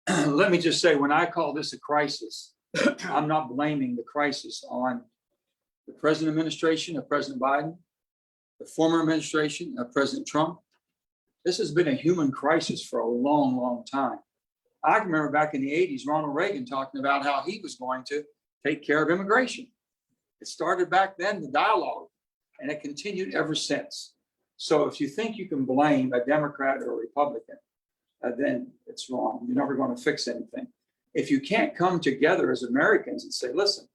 let me just say, when I call this a crisis, I'm not blaming the crisis on the present administration of President Biden, the former administration of President Trump. This has been a human crisis for a long, long time. I can remember back in the 80s, Ronald Reagan talking about how he was going to take care of immigration. It started back then, the dialogue, and it continued ever since. So if you think you can blame a Democrat or a Republican, then it's wrong. You're never going to fix anything. If you can't come together as Americans and say, listen,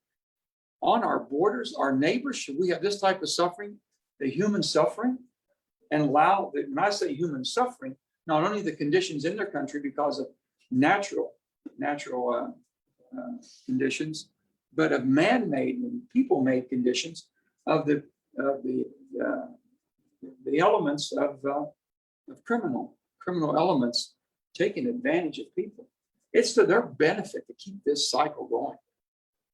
on our borders, our neighbors, should we have this type of suffering, the human suffering, and allow, when I say human suffering, not only the conditions in their country because of natural conditions, but of man-made and people-made conditions of the elements of criminal elements taking advantage of people. It's to their benefit to keep this cycle going.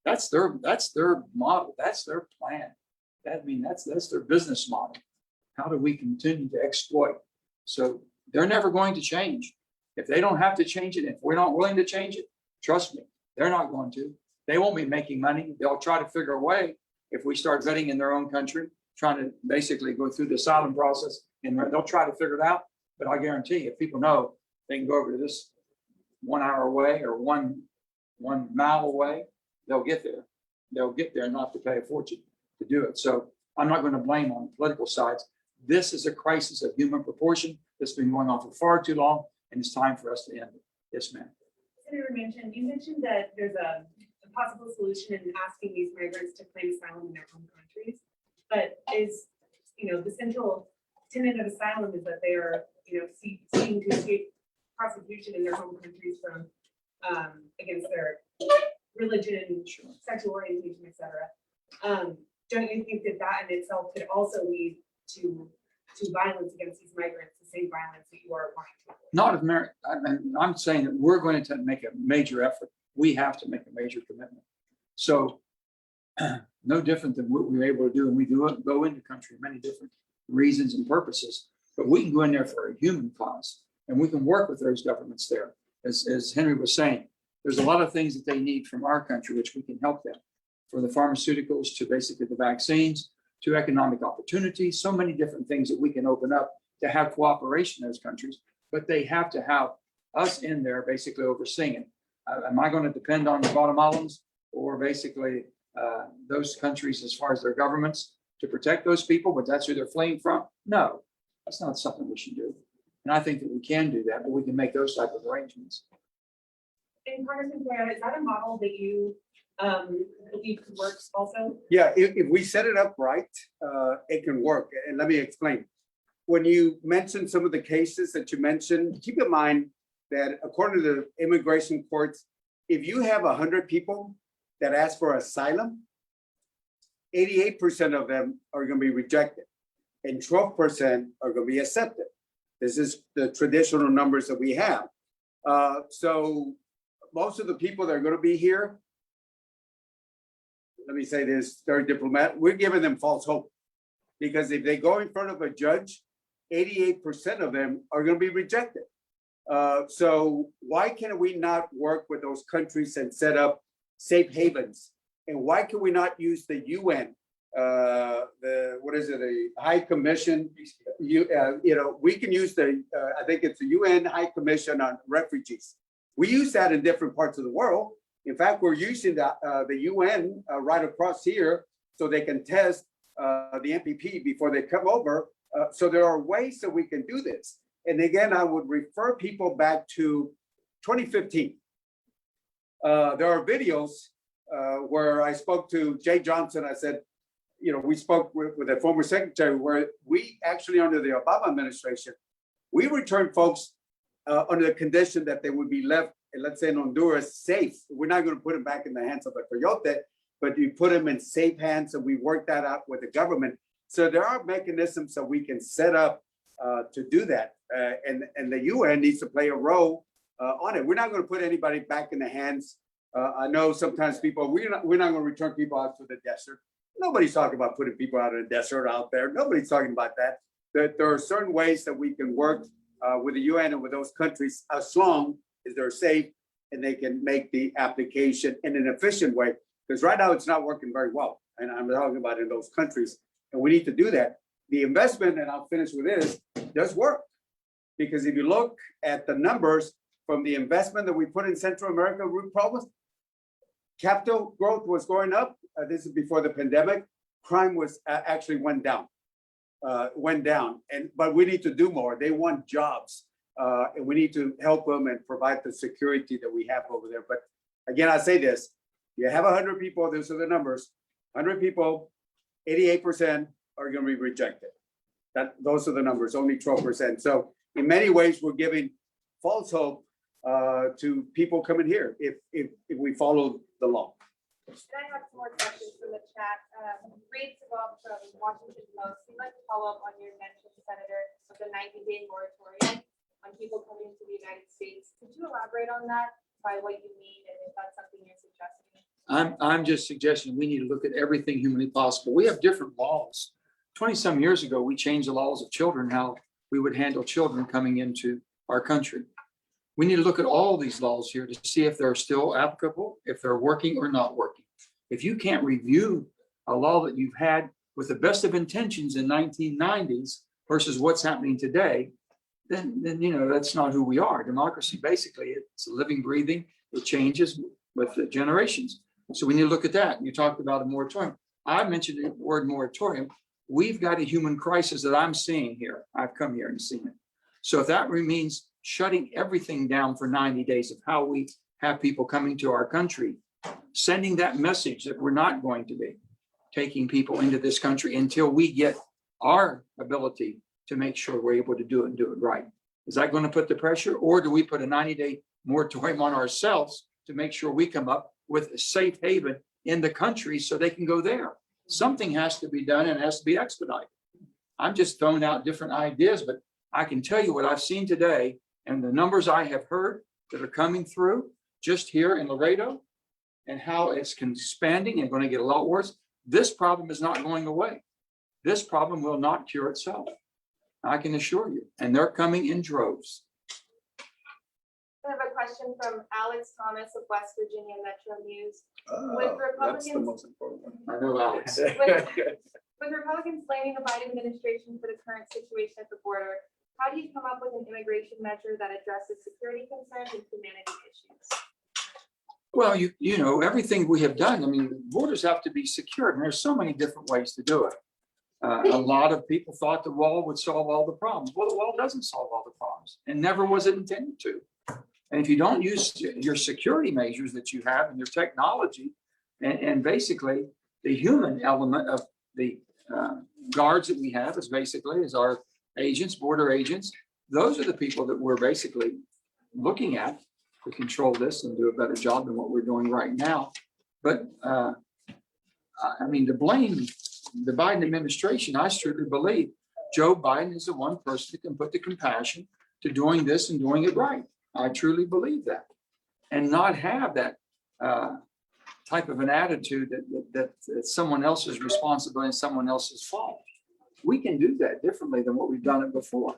That's their model. That's their plan. That's their business model. How do we continue to exploit? So they're never going to change. If they don't have to change it, if we're not willing to change it, trust me, they're not going to. They won't be making money. They'll try to figure a way if we start vetting in their own country, trying to basically go through the asylum process, and they'll try to figure it out. But I guarantee you, if people know they can go over to this 1 hour away or one mile away, they'll get there. They'll get there and not have to pay a fortune to do it. So I'm not going to blame on political sides. This is a crisis of human proportion that's been going on for far too long, and it's time for us to end it. Yes, ma'am. Senator Manchin, you mentioned that there's a possible solution in asking these migrants to claim asylum in their home countries, but is, the central tenet of asylum is that they are, seeking to escape prosecution in their home countries from against their religion, sexual orientation, etc. Don't you think that in itself could also lead to violence against these migrants, the same violence that you are wanting to avoid? Not America. I'm saying that we're going to make a major effort. We have to make a major commitment. So no different than what we were able to do, and we do go into country for many different reasons and purposes, but we can go in there for a human cause, and we can work with those governments there. As Henry was saying, there's a lot of things that they need from our country, which we can help them, from the pharmaceuticals to basically the vaccines, to economic opportunities, so many different things that we can open up to have cooperation in those countries, but they have to have us in there basically overseeing it. Am I going to depend on the Guatemalans or basically those countries as far as their governments to protect those people, but that's who they're fleeing from? No, that's not something we should do. And I think that we can do that, but we can make those type of arrangements. And Congressman Toyota, is that a model that you believe works also? Yeah, if we set it up right, it can work. And let me explain. When you mention some of the cases that you mentioned, keep in mind that according to the immigration courts, if you have 100 people that ask for asylum, 88% of them are going to be rejected and 12% are going to be accepted. This is the traditional numbers that we have. So most of the people that are going to be here, let me say this very diplomatic, we're giving them false hope, because if they go in front of a judge, 88% of them are going to be rejected. So why can we not work with those countries and set up safe havens? And why can we not use the UN, the High Commission? We can use I think it's the UN High Commission on Refugees. We use that in different parts of the world. In fact, we're using the UN right across here so they can test the MPP before they come over. So there are ways that we can do this. And again, I would refer people back to 2015. There are videos where I spoke to Jay Johnson. I said, we spoke with a former secretary where we actually, under the Obama administration, we returned folks under the condition that they would be left, let's say in Honduras, safe. We're not going to put them back in the hands of a coyote, but you put them in safe hands, and we worked that out with the government. So there are mechanisms that we can set up to do that. And the UN needs to play a role on it. We're not going to put anybody back in the hands. I know sometimes people, we're not going to return people out to the desert. Nobody's talking about putting people out in the desert out there. Nobody's talking about that. There are certain ways that we can work with the UN and with those countries as long as they're safe and they can make the application in an efficient way. Because right now it's not working very well. And I'm talking about in those countries. And we need to do that. The investment, and I'll finish with this, does work. Because if you look at the numbers from the investment that we put in Central America root problems, capital growth was going up. This is before the pandemic. Crime was actually went down. But we need to do more. They want jobs. And we need to help them and provide the security that we have over there. But again, I say this, you have 100 people, those are the numbers, 100 people, 88% are going to be rejected. Those are the numbers, only 12%. So in many ways, we're giving false hope to people coming here if we follow the law. And I have some more questions from the chat. Reed Segal from Washington Post, we'd like to follow up on your mention, Senator, of the 90-day moratorium on people coming to the United States. Could you elaborate on that, by what you mean, and if that's something you're suggesting? I'm just suggesting we need to look at everything humanly possible. We have different laws. 20-some years ago, we changed the laws of children, how we would handle children coming into our country. We need to look at all these laws here to see if they're still applicable, if they're working or not working. If you can't review a law that you've had with the best of intentions in 1990s versus what's happening today, then that's not who we are. Democracy, basically, it's living, breathing. It changes with the generations. So we need to look at that. You talked about a moratorium. I mentioned the word moratorium. We've got a human crisis that I'm seeing here. I've come here and seen it. So if that means shutting everything down for 90 days of how we have people coming to our country, sending that message that we're not going to be taking people into this country until we get our ability to make sure we're able to do it and do it right. Is that going to put the pressure, or do we put a 90-day moratorium on ourselves to make sure we come up with a safe haven in the country so they can go there? Something has to be done and it has to be expedited. I'm just throwing out different ideas, but I can tell you what I've seen today and the numbers I have heard that are coming through just here in Laredo and how it's expanding and going to get a lot worse. This problem is not going away. This problem will not cure itself. I can assure you. And they're coming in droves. I have a question from Alex Thomas of West Virginia Metro News. That's the most important one. I know, Alex. With Republicans blaming the Biden administration for the current situation at the border, how do you come up with an immigration measure that addresses security concerns and humanity issues? Well, you know, everything we have done, I mean, borders have to be secured, and there's so many different ways to do it. A lot of people thought the wall would solve all the problems. Well, the wall doesn't solve all the problems, and never was it intended to. And if you don't use your security measures that you have and your technology, and basically the human element of the guards that we have is our agents, border agents. Those are the people that we're basically looking at to control this and do a better job than what we're doing right now. But I mean, to blame the Biden administration, I truly believe Joe Biden is the one person that can put the compassion to doing this and doing it right. I truly believe that, and not have that type of an attitude that someone else's responsibility and someone else's fault. We can do that differently than what we've done it before.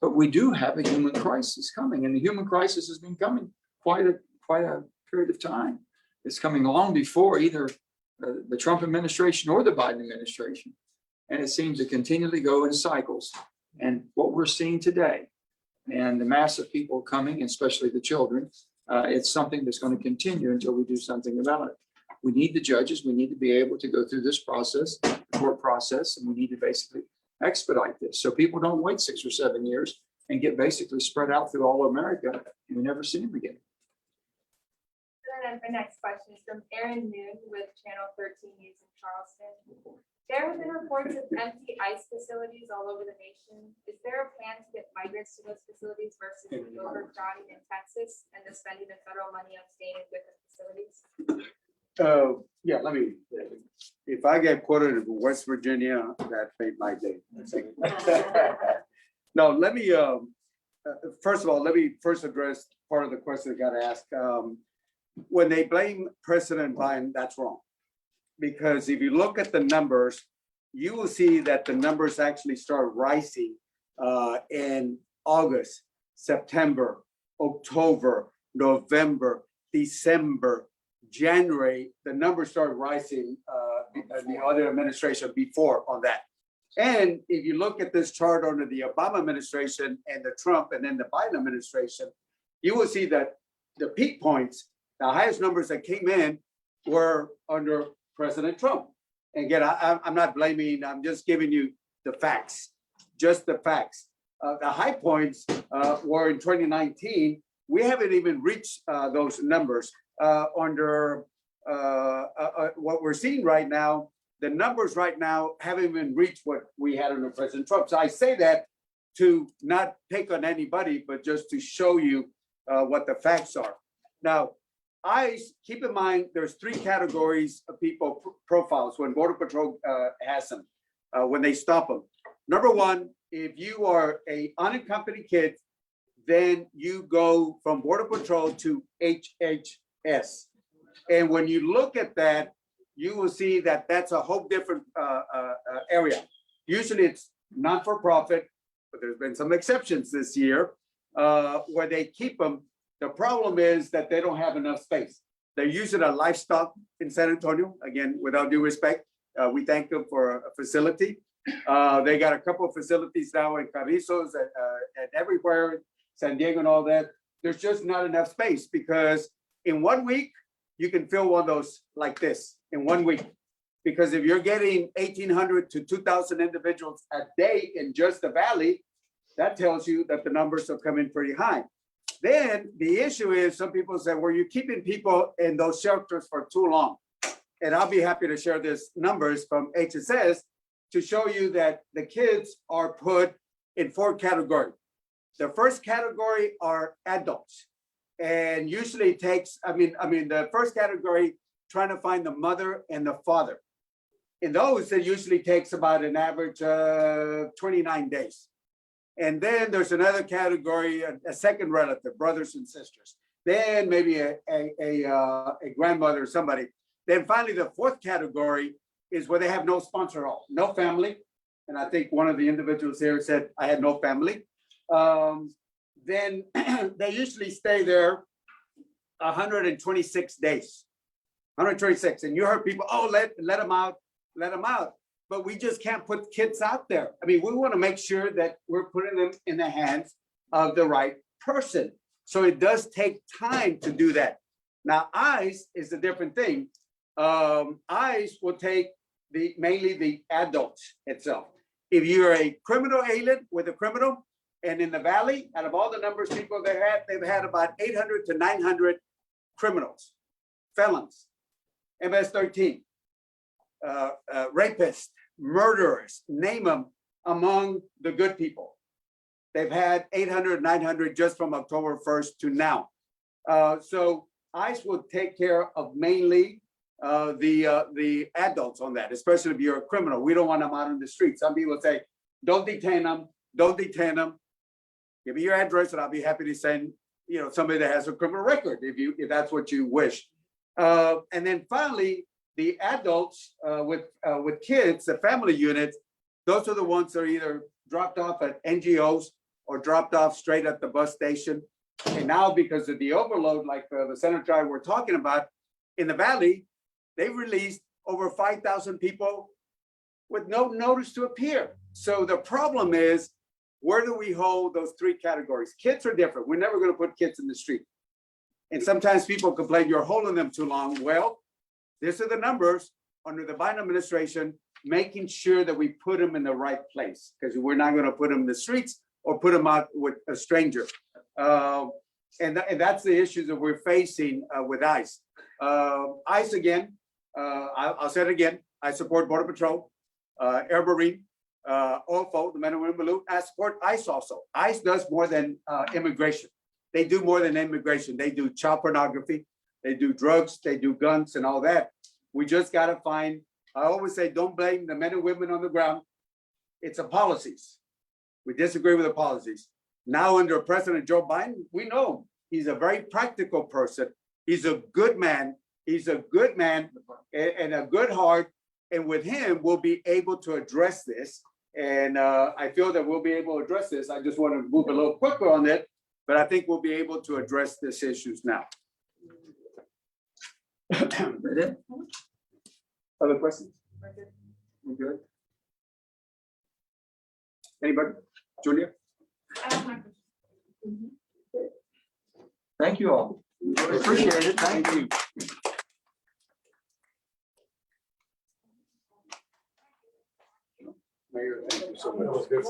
But we do have a human crisis coming, and the human crisis has been coming quite a period of time. It's coming long before either the Trump administration or the Biden administration. And it seems to continually go in cycles. And what we're seeing today, and the mass of people coming, especially the children, it's something that's going to continue until we do something about it. We need the judges. We need to be able to go through this process, the court process, and we need to basically expedite this so people don't wait 6 or 7 years and get basically spread out through all of America and we never see them again. And then my next question is from Aaron Noon with Channel 13 News in Charleston. There have been reports of empty ICE facilities all over the nation. Is there a plan to get migrants to those facilities versus the overcrowding in Texas and the spending of federal money on staying in different facilities? Yeah, if I get quoted in West Virginia, that made my day. No, let me, first of all, let me first address part of the question that got asked. When they blame President Biden, that's wrong. Because if you look at the numbers, you will see that the numbers actually start rising in August, September, October, November, December, January, the numbers started rising, the other administration before on that. And if you look at this chart under the Obama administration and the Trump and then the Biden administration, you will see that the peak points, the highest numbers that came in were under President Trump. And again, I'm not blaming, I'm just giving you the facts, just the facts. The high points were in 2019. We haven't even reached those numbers under what we're seeing right now. The numbers right now haven't even reached what we had under President Trump. So I say that to not pick on anybody, but just to show you what the facts are. Now, keep in mind, there's three categories of people profiles when Border Patrol has them, when they stop them. Number one, if you are a unaccompanied kid, then you go from Border Patrol to HHS. And when you look at that, you will see that that's a whole different area. Usually it's not for profit, but there's been some exceptions this year where they keep them. The problem is that they don't have enough space. They're using a livestock in San Antonio. Again, without due respect, we thank them for a facility. They got a couple of facilities now in Carrizos and everywhere, San Diego and all that. There's just not enough space because in 1 week, you can fill one of those like this in 1 week. Because if you're getting 1,800 to 2,000 individuals a day in just the Valley, that tells you that the numbers are coming pretty high. Then the issue is some people say, well, you're keeping people in those shelters for too long. And I'll be happy to share these numbers from HSS to show you that the kids are put in 4 categories. The first category are adults. And usually it takes, the first category, trying to find the mother and the father. In those, it usually takes about an average 29 days. And then there's another category, a second relative, brothers and sisters. Then maybe a grandmother or somebody. Then finally, the fourth category is where they have no sponsor at all, no family. And I think one of the individuals here said, I had no family. Then they usually stay there 126 days, 126. And you heard people, oh, let them out, let them out. But we just can't put kids out there. I mean, we want to make sure that we're putting them in the hands of the right person. So it does take time to do that. Now, ICE is a different thing. ICE will take mainly the adults itself. If you're a criminal alien with a criminal, and in the Valley, out of all the numbers people they've had about 800 to 900 criminals, felons, MS-13, rapists, murderers, name them, among the good people. They've had 800, 900 just from October 1st to now. So ICE will take care of mainly the adults on that, especially if you're a criminal. We don't want them out on the street. Some people say, don't detain them, don't detain them. Give me your address and I'll be happy to send, somebody that has a criminal record if that's what you wish. And then finally, the adults with kids, the family units, those are the ones that are either dropped off at NGOs or dropped off straight at the bus station. And now because of the overload, like the Senator drive we're talking about, in the Valley, they released over 5,000 people with no notice to appear. So the problem is, where do we hold those 3 categories? Kids are different. We're never going to put kids in the street. And sometimes people complain, you're holding them too long. Well, these are the numbers under the Biden administration, making sure that we put them in the right place, because we're not going to put them in the streets or put them out with a stranger. And that's the issues that we're facing with ICE. ICE, again, I'll say it again, I support Border Patrol, Air Marine, OFO, the men and women blue. I support ICE also. ICE does more than immigration. They do more than immigration. They do child pornography, they do drugs, they do guns and all that. We just got to find, I always say, don't blame the men and women on the ground. It's the policies. We disagree with the policies. Now under President Joe Biden, we know him. He's a very practical person. He's a good man. He's a good man and a good heart. And with him, we'll be able to address this. And I feel that we'll be able to address this. I just want to move a little quicker on it, but I think we'll be able to address these issues now. That it? Other questions? We good? Anybody? Julia? I have my question. Thank you all. Appreciate it. Thank you. Mayor, thank you so That much. was good.